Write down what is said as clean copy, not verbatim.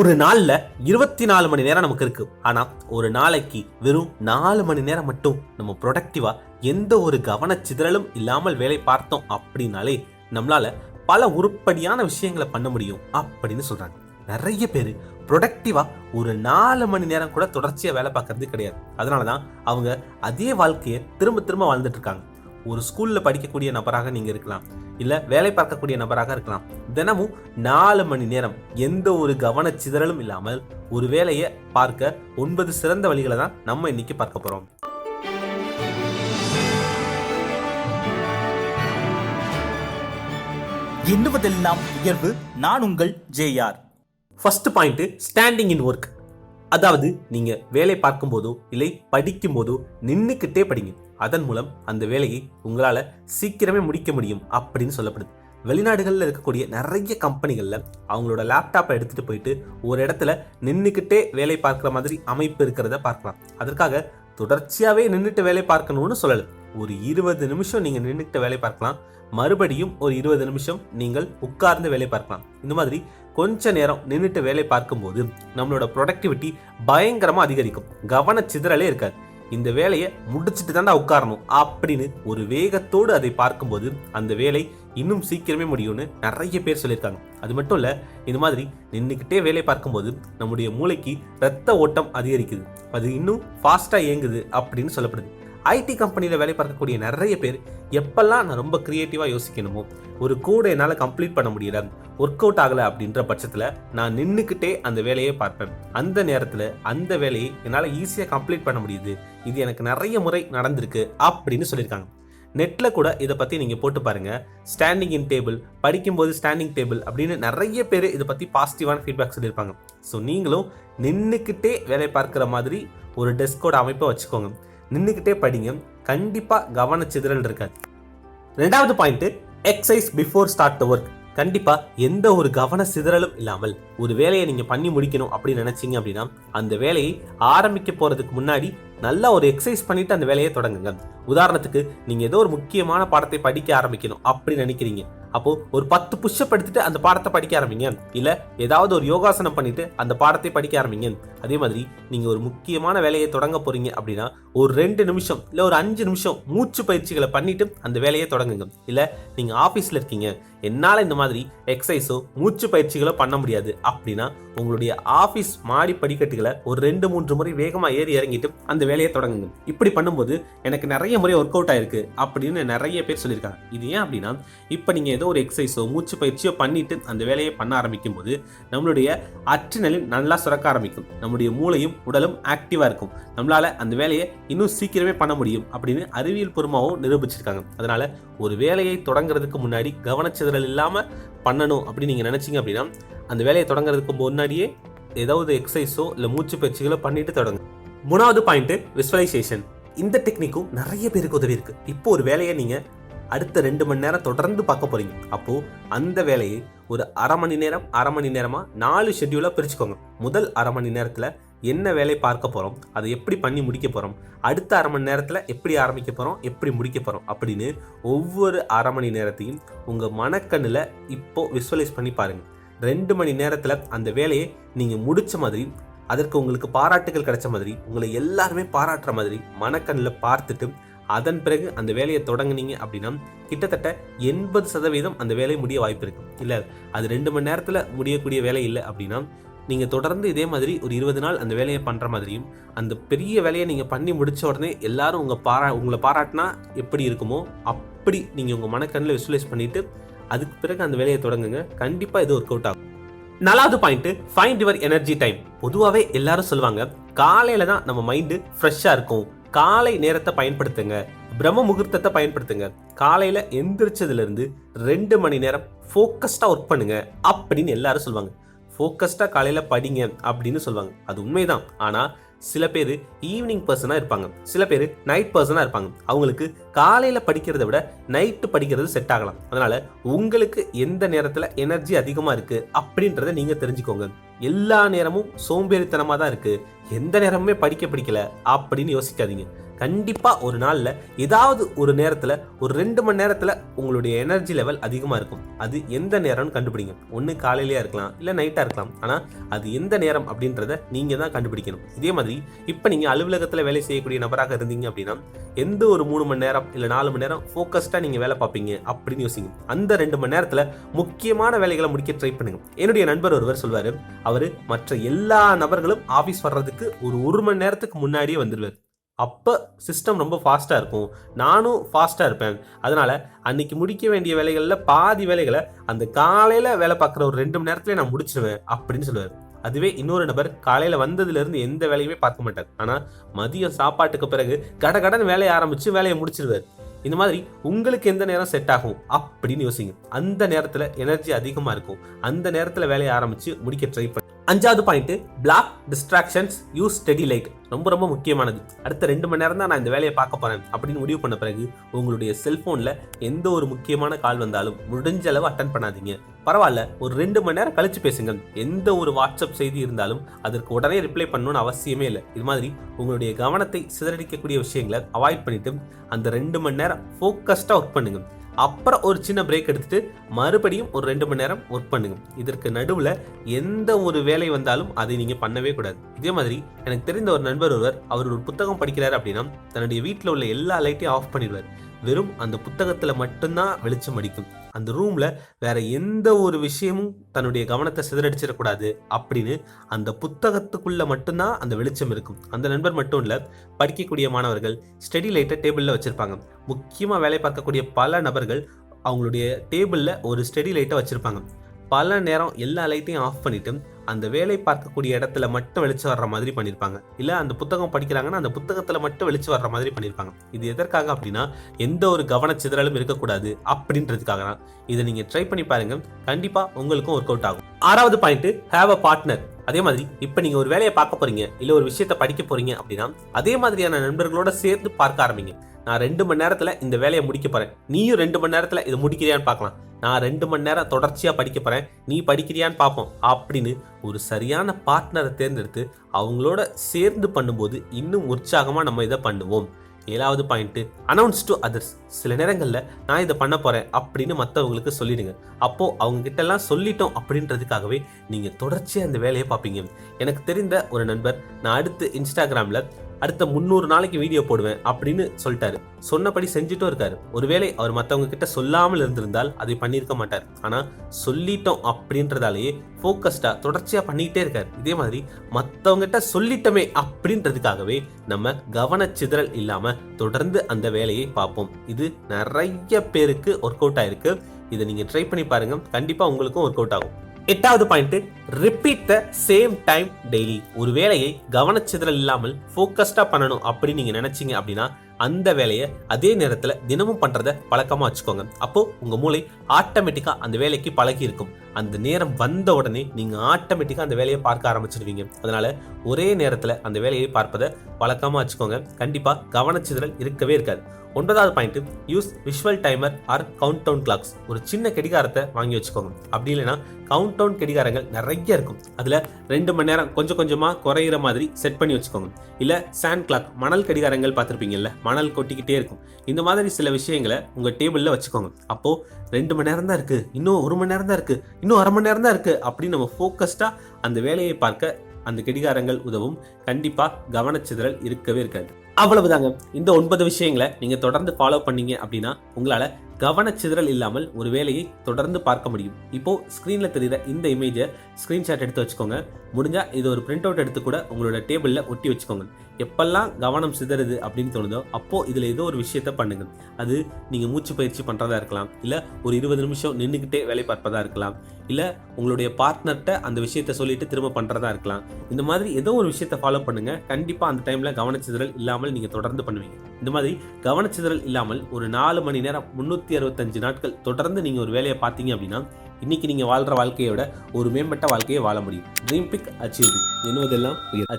ஒரு நாள்ல 24 மணி நேரம் நமக்கு இருக்கு. ஆனா ஒரு நாளைக்கு வெறும் 4 மணி நேரம் மட்டும் நம்ம ப்ரொடக்டிவா எந்த ஒரு கவனச்சிதறலும் இல்லாமல் வேலை பார்த்தோம் அப்படின்னாலே நம்மளால பல உருப்படியான விஷயங்களை பண்ண முடியும் அப்படின்னு சொல்றாங்க. நிறைய பேர் ப்ரொடக்டிவா ஒரு 4 மணி நேரம் கூட தொடர்ச்சியா வேலை பார்க்கறது கிடையாது. அதனாலதான் அவங்க அதே வாழ்க்கையை திரும்ப திரும்ப வாழ்ந்துட்டு இருக்காங்க. ஒரு ஸ்கூல்ல படிக்கக்கூடிய நபராக நீங்க இருக்கலாம், இல்ல வேலை பார்க்கக்கூடிய நபராக இருக்கலாம். தினமும் 4 மணி நேரம் எந்த ஒரு கவனச்சிதறலும் இல்லாமல் ஒரு வேலையை பார்க்க 9 சிறந்த வழிகளை தான் நம்ம இன்னைக்கு பார்க்க போறோம். எண்ணுவதெல்லாம் உயர்வு. நான் உங்கள் JR. First point, standing in work. அதாவது நீங்க வேலை பார்க்கும் போதோ இல்லை படிக்கும் போதோ நின்னுக்கிட்டே படிங்க. அதன் மூலம் அந்த வேலையை உங்களால சீக்கிரமே முடிக்க முடியும் அப்படின்னு சொல்லப்படுது. வெளிநாடுகளில் இருக்கக்கூடிய நிறைய கம்பெனிகள்ல அவங்களோட லேப்டாப்பை எடுத்துட்டு போயிட்டு ஒரு இடத்துல நின்னுக்கிட்டே வேலை பார்க்குற மாதிரி அமைப்பு இருக்கிறத பார்க்கலாம். அதற்காக தொடர்ச்சியாவே நின்றுட்டு வேலை பார்க்கணும்னு சொல்லல. ஒரு 20 நிமிஷம் நீங்க நின்றுட்டு வேலை பார்க்கலாம், மறுபடியும் ஒரு 20 நிமிஷம் நீங்கள் உட்கார்ந்து வேலை பார்க்கலாம். இந்த மாதிரி கொஞ்ச நேரம் நின்றுட்டு வேலை பார்க்கும்போது நம்மளோட ப்ரொடக்டிவிட்டி பயங்கரமா அதிகரிக்கும். கவனச்சிதறலே இருக்காது. இந்த வேலையை முடிச்சுட்டு தாண்டா உட்காரணும் அப்படின்னு ஒரு வேகத்தோடு அதை பார்க்கும்போது அந்த வேலை இன்னும் சீக்கிரமே முடியும்னு நிறைய பேர் சொல்லியிருக்காங்க. அது மட்டும் இல்ல, இந்த மாதிரி நின்றுக்கிட்டே வேலை பார்க்கும்போது நம்முடைய மூளைக்கு ரத்த ஓட்டம் அதிகரிக்குது, அது இன்னும் ஃபாஸ்டா இயங்குது அப்படின்னு சொல்லப்படுது. ஐடி கம்பெனியில வேலை பார்க்கக்கூடிய நிறைய பேர் எப்பெல்லாம் நான் ரொம்ப கிரியேட்டிவா யோசிக்கணுமோ, ஒரு கோடை என்னால் கம்ப்ளீட் பண்ண முடியல, ஒர்க் அவுட் ஆகலை அப்படின்ற பட்சத்தில் நான் நின்றுக்கிட்டே அந்த வேலையை பார்ப்பேன். அந்த நேரத்தில் அந்த வேலையை என்னால் ஈஸியாக கம்ப்ளீட் பண்ண முடியுது. இது எனக்கு நிறைய முறை நடந்திருக்கு அப்படின்னு சொல்லியிருக்காங்க. நெட்ல கூட இதை பற்றி நீங்கள் போட்டு பாருங்க. ஸ்டாண்டிங் இன் டேபிள், படிக்கும்போது ஸ்டாண்டிங் டேபிள் அப்படின்னு நிறைய பேர் இதை பற்றி பாசிட்டிவான ஃபீட்பேக் சொல்லியிருப்பாங்க. ஸோ நீங்களும் நின்றுக்கிட்டே வேலை பார்க்குற மாதிரி ஒரு டெஸ்கோட அமைப்பை வச்சுக்கோங்க. நின்றுக்கிட்டே படிங்க, கண்டிப்பாக கவனச்சிதறல் இருக்காது. ரெண்டாவது point, exercise before start the work. கண்டிப்பா எந்த ஒரு கவன சிதறலும் இல்லாமல் ஒரு வேலையை நீங்க பண்ணி முடிக்கணும் அப்படின்னு நினைச்சீங்க அப்படின்னா அந்த வேலையை ஆரம்பிக்க போறதுக்கு முன்னாடி நல்லா ஒரு எக்ஸசைஸ் பண்ணிட்டு அந்த வேலையை தொடங்குங்க. உதாரணத்துக்கு நீங்க ஏதோ ஒரு முக்கியமான பாடத்தை படிக்க ஆரம்பிக்கணும் அப்படின்னு நினைக்கிறீங்க. அப்போ ஒரு 10 புஷ்அப் எடுத்துட்டு அந்த பாடத்தை படிக்க ஆரம்பிங்க. இல்ல ஏதாவது ஒரு யோகாசனம் பண்ணிட்டு அந்த பாடத்தை படிக்க ஆரம்பிங்க. அதே மாதிரி நீங்க ஒரு முக்கியமான வேலையை தொடங்க போறீங்க அப்படின்னா ஒரு 2 நிமிஷம் இல்ல ஒரு 5 நிமிஷம் மூச்சு பயிற்சிகளை பண்ணிட்டு அந்த வேலையை தொடங்குங்க. இல்ல நீங்க ஆபீஸ்ல இருக்கீங்க, என்னால இந்த மாதிரி எக்ஸசைஸோ மூச்சு பயிற்சிகளோ பண்ண முடியாது அப்படின்னா உங்களுடைய ஆபீஸ் மாடி படிக்கட்டுகளை ஒரு 2-3 முறை வேகமா ஏறி இறங்கிட்டு அந்த வேலையை தொடங்குங்க. இப்படி பண்ணும்போது எனக்கு நிறைய முறை ஒர்க் அவுட் ஆயிருக்கு அப்படின்னு நிறைய பேர் சொல்லியிருக்காங்க. இது ஏன் அப்படின்னா, இப்ப நீங்க ஏதோ ஒரு எக்ஸசைஸோ மூச்சு பயிற்சியோ பண்ணிட்டு அந்த வேலையை பண்ண ஆரம்பிக்கும் போது நம்மளுடைய அட்ரினலின் நல்லா சுரக்க ஆரம்பிக்கும். நம்முடைய மூளையும் உடலும் ஆக்டிவா இருக்கும். நம்மளால அந்த வேலையை இன்னும் சீக்கிரமே பண்ண முடியும் அப்படின்னு அறிவியல் பூர்வமாகவும் நிரூபிச்சிருக்காங்க. அதனால ஒரு வேலையை தொடங்குறதுக்கு முன்னாடி கவனச்சிதறல் இல்லாம பண்ணணும் அப்படின்னு நீங்க நினைச்சீங்க அப்படின்னா அந்த வேலையை தொடங்குறதுக்கு முன்னாடியே ஏதாவது எக்ஸசைஸோ இல்ல மூச்சு பயிற்சிகளோ பண்ணிட்டு தொடங்க. மூணாவது பாயிண்ட், விசுவலைசேஷன். இந்த டெக்னிக்கும் நிறைய பேருக்கு உதவி இருக்கு. இப்போ ஒரு வேலையை நீங்க அடுத்த 2 மணி நேரம் தொடர்ந்து பார்க்க போறீங்க. அப்போ அந்த வேலையை ஒரு அரை மணி நேரமா 4 ஷெட்யூலா பிரிச்சுக்கோங்க. முதல் அரை மணி நேரத்துல என்ன வேலை பார்க்க போறோம், அதை எப்படி பண்ணி முடிக்க போறோம், அடுத்த அரை மணி நேரத்துல எப்படி ஆரம்பிக்க போறோம், எப்படி முடிக்க போறோம் அப்படின்னு ஒவ்வொரு அரை மணி நேரத்தையும் உங்க மனக்கண்ணுல இப்போ விசுவலைஸ் பண்ணி பாருங்க. 2 மணி நேரத்துல அந்த வேலையை நீங்க முடிச்ச மாதிரி, அதற்கு உங்களுக்கு பாராட்டுகள் கிடைச்ச மாதிரி, உங்களை எல்லாருமே பாராட்டுற மாதிரி மனக்கண்ணில் பார்த்துட்டு அதன் பிறகு அந்த வேலையை தொடங்குனீங்க அப்படின்னா கிட்டத்தட்ட 80% அந்த வேலை முடிய வாய்ப்பு இருக்கு. இல்ல அது 2 மணி நேரத்துல முடியக்கூடிய வேலை இல்லை அப்படின்னா நீங்க தொடர்ந்து இதே மாதிரி ஒரு 20 நாள் அந்த வேலையை பண்ற மாதிரியும், அந்த பெரிய வேலையை நீங்க பண்ணி முடிச்ச உடனே எல்லாரும் உங்களை பாராட்டினா எப்படி இருக்குமோ அப்படி நீங்க உங்க மனக்கண்ணில் விசுவலைஸ் பண்ணிட்டு அதுக்கு பிறகு அந்த வேலையை தொடங்குங்க. கண்டிப்பா இது ஒர்க் அவுட் ஆகும். 4வது point, find your energy time. பொதுவாகவே எல்லாரும் சொல்லுவாங்க காலையில தான் நம்ம மைண்டு ஃப்ரெஷ்ஷா இருக்கும், காலை நேரத்தை பயன்படுத்துங்க, பிரம்ம முகூர்த்தத்தை பயன்படுத்துங்க, காலையில எந்திரிச்சதுல இருந்து 2 மணி நேரம் ஃபோக்கஸ்டா ஒர்க் பண்ணுங்க அப்படின்னு எல்லாரும் சொல்லுவாங்க. ஃபோக்கஸ்டா காலையில படிங்க அப்படின்னு சொல்லுவாங்க. அது உண்மைதான். ஆனா சில பேர் ஈவினிங் பர்சனா இருப்பாங்க, சில பேர் நைட் பர்சனா இருப்பாங்க. அவங்களுக்கு காலையில படிக்கிறத விட நைட்டு படிக்கிறது செட் ஆகலாம். அதனால உங்களுக்கு எந்த நேரத்துல எனர்ஜி அதிகமா இருக்கு அப்படின்றத நீங்க தெரிஞ்சுக்கோங்க. எல்லா நேரமும் சோம்பேறித்தனமா தான் இருக்கு, எந்த நேரமுமே படிக்க பிடிக்கல அப்படின்னு யோசிக்காதீங்க. கண்டிப்பா ஒரு நாள்ல ஏதாவது ஒரு நேரத்துல ஒரு 2 மணி நேரத்துல உங்களுடைய எனர்ஜி லெவல் அதிகமா இருக்கும். அது எந்த நேரம்னு கண்டுபிடிங்க. ஒன்னு காலையிலயா இருக்கலாம், இல்ல நைட்டா இருக்கலாம். ஆனா அது எந்த நேரம் அப்படின்றத நீங்க தான் கண்டுபிடிக்கணும். இதே மாதிரி இப்ப நீங்க அலுவலகத்துல வேலை செய்யக்கூடிய நபராக இருந்தீங்க அப்படின்னா எந்த ஒரு 3 மணி நேரம் இல்ல 4 மணி நேரம் ஃபோக்கஸ்டா நீங்க வேலை பார்ப்பீங்க அப்படின்னு யோசிங்க. அந்த 2 மணி நேரத்துல முக்கியமான வேலைகளை முடிக்க ட்ரை பண்ணுங்க. என்னுடைய நண்பர் ஒருவர் சொல்வாரு, அவரு மற்ற எல்லா நபர்களும் ஆபீஸ் வர்றதுக்கு ஒரு 1 மணி நேரத்துக்கு முன்னாடியே வந்துடுவார். அப்போ சிஸ்டம் ரொம்ப ஃபாஸ்ட்டாக இருக்கும், நானும் ஃபாஸ்ட்டாக இருப்பேன். அதனால் அன்னைக்கு முடிக்க வேண்டிய வேலைகளில் பாதி வேலைகளை அந்த காலையில் வேலை பார்க்குற ஒரு 2 மணி நேரத்துலேயே நான் முடிச்சிடுவேன் அப்படின்னு சொல்லுவார். அதுவே இன்னொரு நபர் காலையில் வந்ததுலேருந்து எந்த வேலையுமே பார்க்க மாட்டார். ஆனால் மதியம் சாப்பாட்டுக்கு பிறகு கடகடன் வேலையை ஆரம்பித்து வேலையை முடிச்சிடுவார். இந்த மாதிரி உங்களுக்கு எந்த நேரம் செட் ஆகும் அப்படின்னு யோசிங்க. அந்த நேரத்தில் எனர்ஜி அதிகமாக இருக்கும். அந்த நேரத்தில் வேலையை ஆரம்பித்து முடிக்க ட்ரை பண்ணி. 5வது point, block distractions, use steady light. ரொம்ப முக்கியமானது. அடுத்த 2 மணி நேரம் தான் நான் இந்த வேலையை பார்க்க போறேன் அப்படின்னு முடிவு பண்ண பிறகு உங்களுடைய செல்போன்ல எந்த ஒரு முக்கியமான கால் வந்தாலும் முடிஞ்ச அளவு அட்டன் பண்ணாதீங்க. பரவாயில்ல, ஒரு 2 மணி நேரம் கழிச்சு பேசுங்க. எந்த ஒரு வாட்ஸ்அப் செய்தி இருந்தாலும் அதற்கு உடனே ரிப்ளை பண்ணணும்னு அவசியமே இல்லை. இது மாதிரி உங்களுடைய கவனத்தை சிதறடிக்கக்கூடிய விஷயங்களை அவாய்ட் பண்ணிட்டு அந்த 2 மணி நேரம் ஃபோக்கஸ்டா ஒர்க் பண்ணுங்க. அப்புறம் ஒரு சின்ன பிரேக் எடுத்துட்டு மறுபடியும் ஒரு 2 மணி நேரம் ஒர்க் பண்ணுங்க. இதற்கு நடுவில் எந்த ஒரு வேலை வந்தாலும் அதை நீங்க பண்ணவே கூடாது. இதே மாதிரி எனக்கு தெரிந்த ஒரு நண்பர் ஒருவர், அவர் ஒரு புத்தகம் படிக்கிறாரு அப்படின்னா தன்னுடைய வீட்டில் உள்ள எல்லா லைட்டையும் ஆஃப் பண்ணிடுவார். வெறும் அந்த புத்தகத்துல மட்டும்தான் வெளிச்சம் அடிக்கும். அந்த ரூம்ல வேற எந்த ஒரு விஷயமும் தன்னுடைய கவனத்தை சிதறடிச்சிடக்கூடாது அப்படின்னு அந்த புத்தகத்துக்குள்ள மட்டும்தான் அந்த வெளிச்சம் இருக்கும். அந்த நண்பர் மட்டும் இல்ல, படிக்கக்கூடிய மாணவர்கள் ஸ்டடி லைட்டை டேபிள்ல வச்சிருப்பாங்க. முக்கியமா வேலை பார்க்கக்கூடிய பல நபர்கள் அவங்களுடைய டேபிள்ல ஒரு ஸ்டடி லைட்டை வச்சிருப்பாங்க. பல நேரம் எல்லா லைட்டையும் ஆஃப் பண்ணிட்டு அந்த வேலை பார்க்கக்கூடிய இடத்துல மட்டும் வெளிச்சம் வர்ற மாதிரி பண்ணியிருப்பாங்க. இல்லை அந்த புத்தகம் படிக்கிறாங்கன்னா அந்த புத்தகத்தில் மட்டும் வெளிச்சம் வர்ற மாதிரி பண்ணியிருப்பாங்க. இது எதற்காக அப்படின்னா எந்த ஒரு கவனச்சிதறலும் இருக்கக்கூடாது அப்படின்றதுக்காக தான். இதை நீங்கள் ட்ரை பண்ணி பாருங்க, கண்டிப்பாக உங்களுக்கும் ஒர்க் அவுட் ஆகும். 6வது பாயிண்ட், ஹேவ் அ பார்ட்னர். அதே மாதிரி இப்போ நீங்கள் ஒரு வேலையை பார்க்க போறீங்க, இல்லை ஒரு விஷயத்தை படிக்க போறீங்க அப்படின்னா அதே மாதிரியான நண்பர்களோட சேர்ந்து பார்க்க ஆரம்பிங்க. நான் 2 மணி நேரத்தில் இந்த வேலையை முடிக்க போறேன், நீயும் 2 மணி நேரத்தில் இதை முடிக்கிறியான்னு பார்க்கலாம். நான் 2 மணி நேரம் தொடர்ச்சியாக படிக்க போறேன், நீ படிக்கிறியான்னு பார்ப்போம் அப்படின்னு ஒரு சரியான பார்ட்னரை தேர்ந்தெடுத்து அவங்களோட சேர்ந்து பண்ணும்போது இன்னும் உற்சாகமாக நம்ம இதை பண்ணுவோம். 7வது பாயிண்ட், அனௌன்ஸ் டு அதர்ஸ். சில நேரங்களில் நான் இதை பண்ண போறேன் அப்படின்னு மற்றவங்களுக்கு சொல்லிடுங்க. அப்போ அவங்க கிட்ட எல்லாம் சொல்லிட்டோம் அப்படின்றதுக்காகவே நீங்க தொடர்ச்சியாக அந்த வேலையை பார்ப்பீங்க. எனக்கு தெரிந்த ஒரு நண்பர், நான் அடுத்து இன்ஸ்டாகிராமில் அடுத்த 300 நாளைக்கு வீடியோ போடுவேன் அப்படின்னு சொல்லிட்டாரு. சொன்னபடி செஞ்சுட்டும் இருக்காரு. ஒருவேளை அவர் மற்றவங்க கிட்ட சொல்லாமல் இருந்திருந்தால் அதை பண்ணியிருக்க மாட்டார். ஆனா சொல்லிட்டோம் அப்படின்றதாலேயே ஃபோக்கஸ்டா தொடர்ச்சியா பண்ணிக்கிட்டே இருக்காரு. இதே மாதிரி மற்றவங்க கிட்ட சொல்லிட்டோமே அப்படின்றதுக்காகவே நம்ம கவனச்சிதறல் இல்லாம தொடர்ந்து அந்த வேலையை பார்ப்போம். இது நிறைய பேருக்கு ஒர்க் அவுட் ஆயிருக்கு. இதை நீங்க ட்ரை பண்ணி பாருங்க, கண்டிப்பா உங்களுக்கும் ஒர்க் அவுட் ஆகும். 8வது point, repeat the same time daily. ஒரு வேலையை கவனச்சிதறல் இல்லாமல் ஃபோக்கஸ்டா பண்ணணும் அப்படின்னு நீங்க நினைச்சீங்க அப்படின்னா அந்த வேலையை அதே நேரத்தில் தினமும் பண்றதை பழக்கமா வச்சுக்கோங்க. அப்போ உங்க மூளை ஆட்டோமேட்டிக்கா அந்த வேலைக்கு பழகி இருக்கும். அந்த நேரம் வந்த உடனே நீங்க ஆட்டோமேட்டிக்கா அந்த வேலையை பார்க்க ஆரம்பிச்சிடுவீங்க. அதனால ஒரே நேரத்தில் அந்த வேலையை பார்ப்பதை பழக்கமா வச்சுக்கோங்க. கண்டிப்பா கவனச்சிதறல் இருக்கவே இருக்காது. 9வது point, use visual timer or count down clocks. ஒரு சின்ன கடிகாரத்தை வாங்கி வச்சுக்கோங்க. அப்படி இல்லைன்னா கவுண்ட் டவுன் கடிகாரங்கள் நிறைய இருக்கும். அதுல 2 மணி நேரம் கொஞ்சம் கொஞ்சமா குறையிற மாதிரி செட் பண்ணி வச்சுக்கோங்க. இல்ல சாண்ட் கிளாக், மணல் கடிகாரங்கள் பார்த்துருப்பீங்கல்ல, மணல் கொட்டிக்கிட்டே இருக்கும். இந்த மாதிரி சில விஷயங்களை உங்க டேபிள்ல வச்சுக்கோங்க. அப்போ 2 மணி நேரம் தான் இருக்கு, இன்னும் 1 மணி நேரம் தான் இருக்கு, இன்னும் அரை மணி நேரம் தான் இருக்கு அப்படின்னு நம்ம ஃபோக்கஸ்டா அந்த வேலையை பார்க்க அந்த கடிகாரங்கள் உதவும். கண்டிப்பா கவனச்சிதறல் இருக்கவே இருக்காது. அவ்வளவுதாங்க. இந்த 9 விஷயங்களை நீங்க தொடர்ந்து ஃபாலோ பண்ணீங்க அப்படின்னா உங்களால கவனச்சிதறல் இல்லாமல் ஒரு வேலையை தொடர்ந்து பார்க்க முடியும். இப்போ ஸ்கிரீன்ல தெரியுற இந்த இமேஜை ஸ்கிரீன்ஷாட் எடுத்து வச்சுக்கோங்க. முடிஞ்சா இது ஒரு பிரிண்ட் அவுட் எடுத்து கூட உங்களோட டேபிள்ல ஒட்டி வச்சுக்கோங்க. எப்பெல்லாம் கவனம் சிதறுது அப்படின்னு தோணுதோ அப்போ இதுல ஏதோ ஒரு விஷயத்த பண்ணுங்க. அது நீங்க மூச்சு பயிற்சி பண்றதா இருக்கலாம், இல்ல ஒரு 20 நிமிஷம் நின்றுகிட்டே வேலை பார்ப்பதா இருக்கலாம், இல்ல உங்களுடைய பார்ட்னர்கிட்ட அந்த விஷயத்த சொல்லிட்டு திரும்ப பண்றதா இருக்கலாம். இந்த மாதிரி ஏதோ ஒரு விஷயத்த ஃபாலோ பண்ணுங்க. கண்டிப்பா அந்த டைம்ல கவனச்சிதறல் இல்லாமல் நீங்க தொடர்ந்து பண்ணுவீங்க. இந்த மாதிரி கவனச்சிதறல் இல்லாமல் ஒரு 4 மணி நேரம் 365 நாட்கள் தொடர்ந்து நீங்க ஒரு வேலையை பார்த்தீங்க அப்படின்னா இன்னைக்கு நீங்க வாழ்ற வாழ்க்கையோட ஒரு மேம்பட்ட வாழ்க்கையை வாழ முடியும். Dream big achieve. என்னவெல்லாம் அச்சீவ்